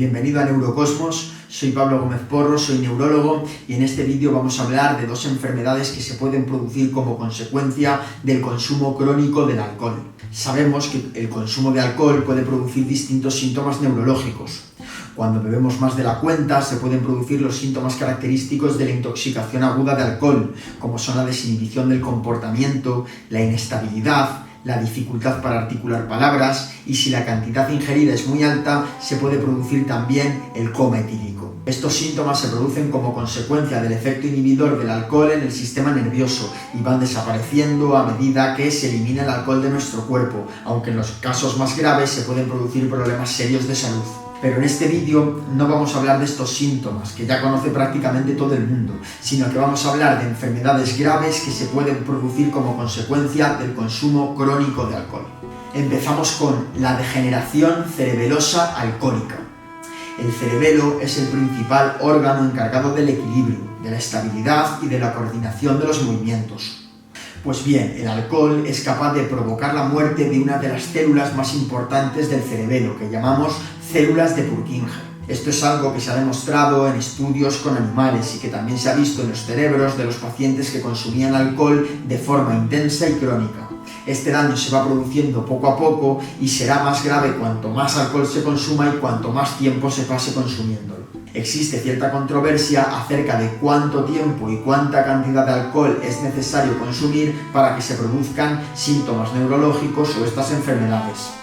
Bienvenido a Neurocosmos, soy Pablo Gómez Porro, soy neurólogo y en este vídeo vamos a hablar de dos enfermedades que se pueden producir como consecuencia del consumo crónico del alcohol. Sabemos que el consumo de alcohol puede producir distintos síntomas neurológicos. Cuando bebemos más de la cuenta se pueden producir los síntomas característicos de la intoxicación aguda de alcohol, como son la desinhibición del comportamiento, la inestabilidad, la dificultad para articular palabras y si la cantidad ingerida es muy alta, se puede producir también el coma etílico. Estos síntomas se producen como consecuencia del efecto inhibidor del alcohol en el sistema nervioso y van desapareciendo a medida que se elimina el alcohol de nuestro cuerpo, aunque en los casos más graves se pueden producir problemas serios de salud. Pero en este vídeo no vamos a hablar de estos síntomas, que ya conoce prácticamente todo el mundo, sino que vamos a hablar de enfermedades graves que se pueden producir como consecuencia del consumo crónico de alcohol. Empezamos con la degeneración cerebelosa alcohólica. El cerebelo es el principal órgano encargado del equilibrio, de la estabilidad y de la coordinación de los movimientos. Pues bien, el alcohol es capaz de provocar la muerte de una de las células más importantes del cerebelo, que llamamos células de Purkinje. Esto es algo que se ha demostrado en estudios con animales y que también se ha visto en los cerebros de los pacientes que consumían alcohol de forma intensa y crónica. Este daño se va produciendo poco a poco y será más grave cuanto más alcohol se consuma y cuanto más tiempo se pase consumiéndolo. Existe cierta controversia acerca de cuánto tiempo y cuánta cantidad de alcohol es necesario consumir para que se produzcan síntomas neurológicos o estas enfermedades.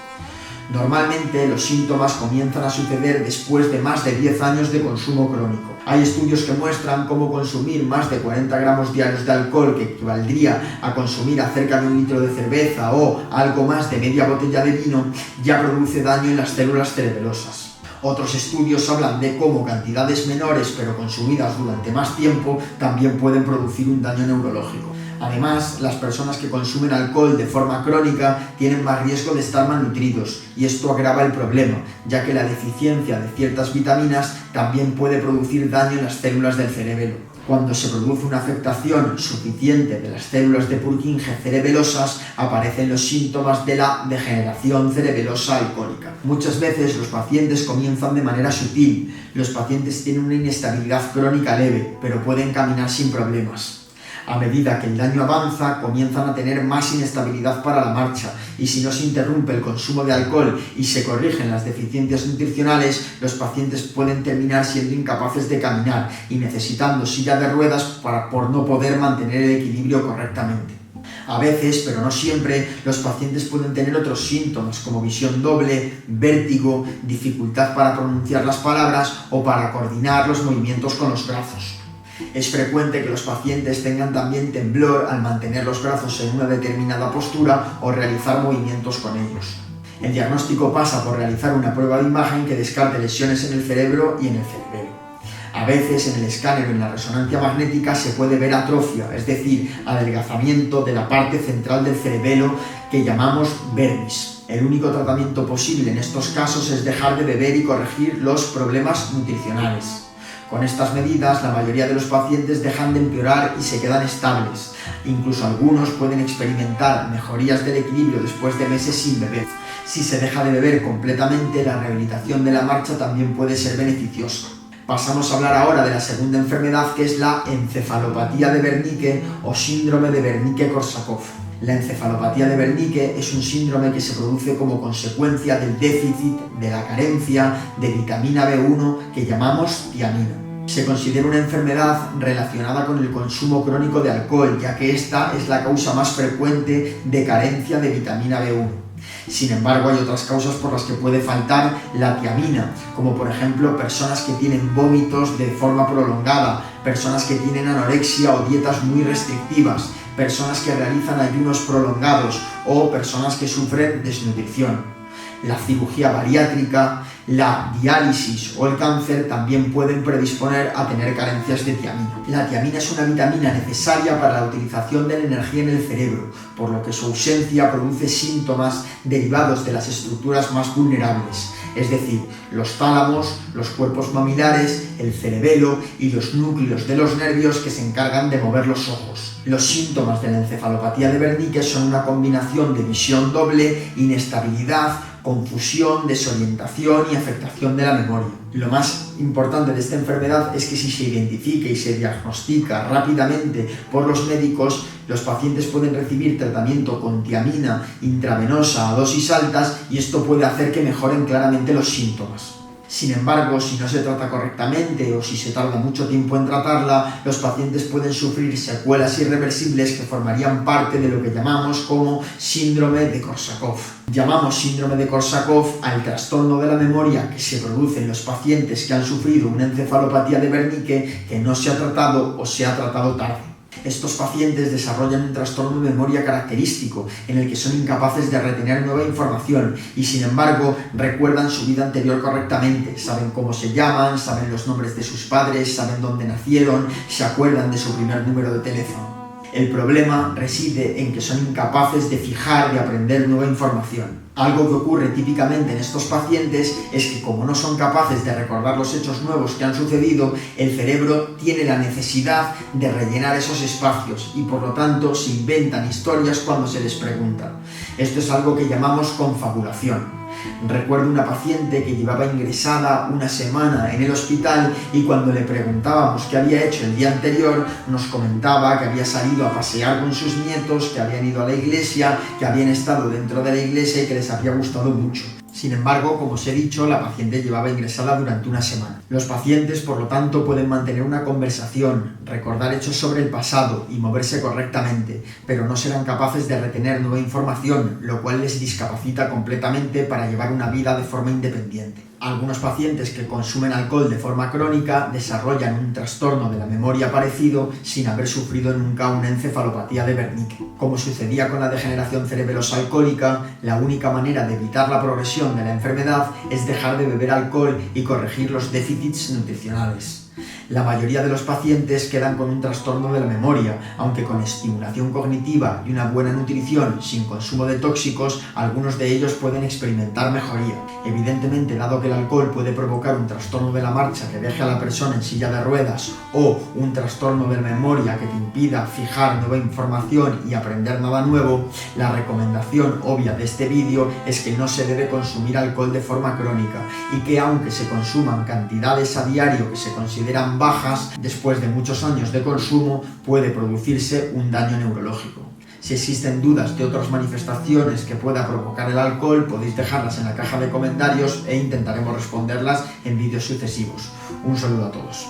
Normalmente los síntomas comienzan a suceder después de más de 10 años de consumo crónico. Hay estudios que muestran cómo consumir más de 40 gramos diarios de alcohol, que equivaldría a consumir cerca de 1 litro de cerveza o algo más de media botella de vino, ya produce daño en las células cerebelosas. Otros estudios hablan de cómo cantidades menores pero consumidas durante más tiempo también pueden producir un daño neurológico. Además, las personas que consumen alcohol de forma crónica tienen más riesgo de estar malnutridos y esto agrava el problema, ya que la deficiencia de ciertas vitaminas también puede producir daño en las células del cerebelo. Cuando se produce una afectación suficiente de las células de Purkinje cerebelosas, aparecen los síntomas de la degeneración cerebelosa alcohólica. Muchas veces los pacientes comienzan de manera sutil. Los pacientes tienen una inestabilidad crónica leve, pero pueden caminar sin problemas. A medida que el daño avanza, comienzan a tener más inestabilidad para la marcha y si no se interrumpe el consumo de alcohol y se corrigen las deficiencias nutricionales, los pacientes pueden terminar siendo incapaces de caminar y necesitando silla de ruedas por no poder mantener el equilibrio correctamente. A veces, pero no siempre, los pacientes pueden tener otros síntomas como visión doble, vértigo, dificultad para pronunciar las palabras o para coordinar los movimientos con los brazos. Es frecuente que los pacientes tengan también temblor al mantener los brazos en una determinada postura o realizar movimientos con ellos. El diagnóstico pasa por realizar una prueba de imagen que descarte lesiones en el cerebro y en el cerebelo. A veces en el escáner o en la resonancia magnética se puede ver atrofia, es decir, adelgazamiento de la parte central del cerebelo que llamamos vermis. El único tratamiento posible en estos casos es dejar de beber y corregir los problemas nutricionales. Con estas medidas, la mayoría de los pacientes dejan de empeorar y se quedan estables. Incluso algunos pueden experimentar mejorías del equilibrio después de meses sin beber. Si se deja de beber completamente, la rehabilitación de la marcha también puede ser beneficiosa. Pasamos a hablar ahora de la segunda enfermedad, que es la encefalopatía de Wernicke o síndrome de Wernicke-Korsakoff. La encefalopatía de Wernicke es un síndrome que se produce como consecuencia del déficit, de la carencia de vitamina B1 que llamamos tiamina. Se considera una enfermedad relacionada con el consumo crónico de alcohol, ya que esta es la causa más frecuente de carencia de vitamina B1. Sin embargo, hay otras causas por las que puede faltar la tiamina, como por ejemplo personas que tienen vómitos de forma prolongada, personas que tienen anorexia o dietas muy restrictivas, personas que realizan ayunos prolongados o personas que sufren desnutrición. La cirugía bariátrica, la diálisis o el cáncer también pueden predisponer a tener carencias de tiamina. La tiamina es una vitamina necesaria para la utilización de la energía en el cerebro, por lo que su ausencia produce síntomas derivados de las estructuras más vulnerables, es decir, los tálamos, los cuerpos mamilares, el cerebelo y los núcleos de los nervios que se encargan de mover los ojos. Los síntomas de la encefalopatía de Wernicke son una combinación de visión doble, inestabilidad, confusión, desorientación y afectación de la memoria. Lo más importante de esta enfermedad es que si se identifica y se diagnostica rápidamente por los médicos, los pacientes pueden recibir tratamiento con tiamina intravenosa a dosis altas y esto puede hacer que mejoren claramente los síntomas. Sin embargo, si no se trata correctamente o si se tarda mucho tiempo en tratarla, los pacientes pueden sufrir secuelas irreversibles que formarían parte de lo que llamamos como síndrome de Korsakoff. Llamamos síndrome de Korsakoff al trastorno de la memoria que se produce en los pacientes que han sufrido una encefalopatía de Wernicke que no se ha tratado o se ha tratado tarde. Estos pacientes desarrollan un trastorno de memoria característico en el que son incapaces de retener nueva información y sin embargo recuerdan su vida anterior correctamente, saben cómo se llaman, saben los nombres de sus padres, saben dónde nacieron, se acuerdan de su primer número de teléfono. El problema reside en que son incapaces de fijar y aprender nueva información. Algo que ocurre típicamente en estos pacientes es que como no son capaces de recordar los hechos nuevos que han sucedido, el cerebro tiene la necesidad de rellenar esos espacios y por lo tanto se inventan historias cuando se les pregunta. Esto es algo que llamamos confabulación. Recuerdo una paciente que llevaba ingresada una semana en el hospital y cuando le preguntábamos qué había hecho el día anterior, nos comentaba que había salido a pasear con sus nietos, que habían ido a la iglesia, que habían estado dentro de la iglesia y que les había gustado mucho. Sin embargo, como os he dicho, la paciente llevaba ingresada durante una semana. Los pacientes, por lo tanto, pueden mantener una conversación, recordar hechos sobre el pasado y moverse correctamente, pero no serán capaces de retener nueva información, lo cual les discapacita completamente para llevar una vida de forma independiente. Algunos pacientes que consumen alcohol de forma crónica desarrollan un trastorno de la memoria parecido sin haber sufrido nunca una encefalopatía de Wernicke. Como sucedía con la degeneración cerebelosa alcohólica, la única manera de evitar la progresión de la enfermedad es dejar de beber alcohol y corregir los déficits nutricionales. La mayoría de los pacientes quedan con un trastorno de la memoria, aunque con estimulación cognitiva y una buena nutrición sin consumo de tóxicos, algunos de ellos pueden experimentar mejoría. Evidentemente, dado que el alcohol puede provocar un trastorno de la marcha que deje a la persona en silla de ruedas o un trastorno de la memoria que te impida fijar nueva información y aprender nada nuevo, la recomendación obvia de este vídeo es que no se debe consumir alcohol de forma crónica y que aunque se consuman cantidades a diario que se consideran bajas, después de muchos años de consumo puede producirse un daño neurológico. Si existen dudas de otras manifestaciones que pueda provocar el alcohol, podéis dejarlas en la caja de comentarios e intentaremos responderlas en vídeos sucesivos. Un saludo a todos.